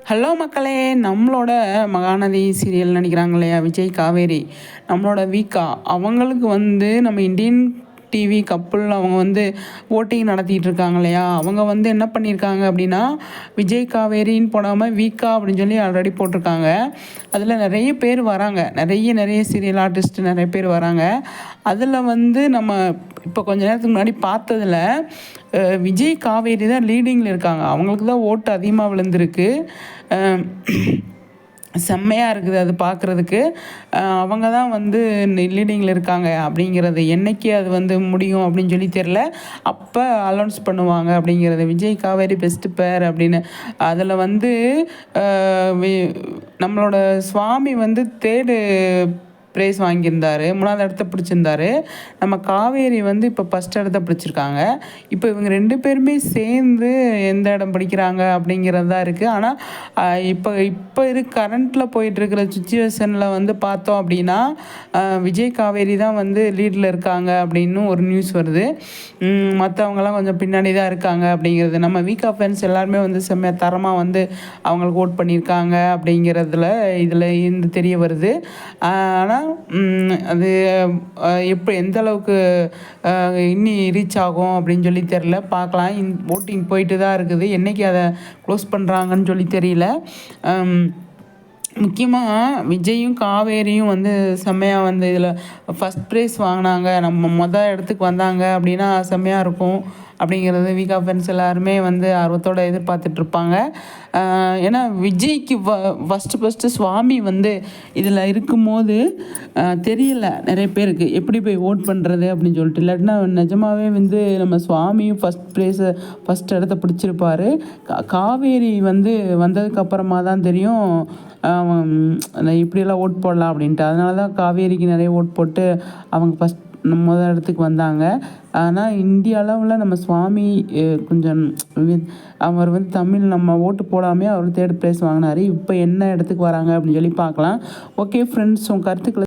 Hello மக்களே, நம்மளோட Mahanadi serial நடிக்கிறாங்க இல்லையா, விஜய் காவேரி. நம்மளோட வீக்கா அவங்களுக்கு வந்து நம்ம இந்தியன் டிவி கப்புள் அவங்க வந்து ஓட்டிங் நடத்திட்டு இருக்காங்க இல்லையா, அவங்க வந்து என்ன பண்ணியிருக்காங்க அப்படின்னா, விஜய் காவேரின்னு போடாமல் வீக்கா அப்படின்னு சொல்லி ஆல்ரெடி போட்டிருக்காங்க. அதில் நிறைய பேர் வராங்க, நிறைய சீரியல் ஆர்டிஸ்ட் நிறைய பேர் வராங்க. அதில் வந்து நம்ம இப்போ கொஞ்ச நேரத்துக்கு முன்னாடி பார்த்ததில் விஜய் காவேரி தான் லீடிங்கில் இருக்காங்க. அவங்களுக்கு தான் ஓட்டு அதிகமாக விழுந்திருக்கு. செம்மையாக இருக்குது அது பார்க்குறதுக்கு. அவங்க தான் வந்து லீடிங்கில் இருக்காங்க. அப்படிங்கிறது என்றைக்கு அது வந்து முடியும் அப்படின்னு சொல்லி தெரில. அப்போ அலௌன்ஸ் பண்ணுவாங்க அப்படிங்கிறது. விஜய் காவேரி பெஸ்ட்டு பேர் அப்படின்னு. அதில் வந்து நம்மளோட சுவாமி வந்து தேர்டு ப்ரைஸ் வாங்கியிருந்தார், 3வது இடத்த பிடிச்சிருந்தாரு. நம்ம காவேரி வந்து இப்போ ஃபஸ்ட் இடத்த பிடிச்சிருக்காங்க. இப்போ இவங்க 2 பேருமே சேர்ந்து எந்த இடம் பிடிக்கிறாங்க அப்படிங்கிறது தான் இருக்குது. ஆனால் இப்போ கரண்ட்டில் போயிட்டுருக்கிற சுச்சுவேஷனில் வந்து பார்த்தோம் அப்படின்னா, விஜய் காவேரி தான் வந்து லீடில் இருக்காங்க அப்படின்னு ஒரு நியூஸ் வருது. மற்றவங்கலாம் கொஞ்சம் பின்னாடி தான் இருக்காங்க அப்படிங்கிறது. நம்ம வீக்கா ஃபேன்ஸ் எல்லாருமே வந்து செம்மையாக தரமாக வந்து அவங்களுக்கு ஓட் பண்ணியிருக்காங்க அப்படிங்கிறதுல இதில் இருந்து தெரிய வருது. ஆனால் அது எப்போ எந்த அளவுக்கு இன்னி ரீச் ஆகும் அப்படின்னு சொல்லி தெரில. பார்க்கலாம். ஓட்டிங் போயிட்டு தான் இருக்குது. என்றைக்கு அதை க்ளோஸ் பண்ணுறாங்கன்னு சொல்லி தெரியல. முக்கியமாக விஜயும் காவேரியும் வந்து செம்மையாக வந்து இதில் ஃபஸ்ட் ப்ரைஸ் வாங்கினாங்க, நம்ம இடத்துக்கு வந்தாங்க அப்படின்னா செம்மையாக இருக்கும் அப்படிங்கிறது வீக்கா ஃபேன்ஸ் எல்லாருமே வந்து ஆர்வத்தோடு எதிர்பார்த்துட்ருப்பாங்க. ஏன்னா விஜய்க்கு ஃபஸ்ட்டு சுவாமி வந்து இதில் இருக்கும்போது தெரியல நிறைய பேருக்கு எப்படி போய் ஓட் பண்ணுறது அப்படின்னு சொல்லிட்டு. இல்லாட்டினா நிஜமாகவே வந்து நம்ம சுவாமியும் ஃபஸ்ட் இடத்த பிடிச்சிருப்பார். காவேரி வந்து வந்ததுக்கப்புறமா தான் தெரியும் இப்படியெல்லாம் ஓட் போடலாம் அப்படின்ட்டு. அதனால தான் காவேரிக்கு நிறைய ஓட் போட்டு அவங்க முதல் இடத்துக்கு வந்தாங்க. ஆனால் இந்திய அளவில் நம்ம சுவாமி கொஞ்சம் அவர் வந்து தமிழ் நம்ம ஓட்டு போடாமல் அவர் தேர்ட் ப்ரைஸ் வாங்கினார். இப்போ என்ன இடத்துக்கு வராங்க அப்படின்னு சொல்லி பார்க்கலாம். ஓகே ஃப்ரெண்ட்ஸ், உங்கள் கருத்துக்களை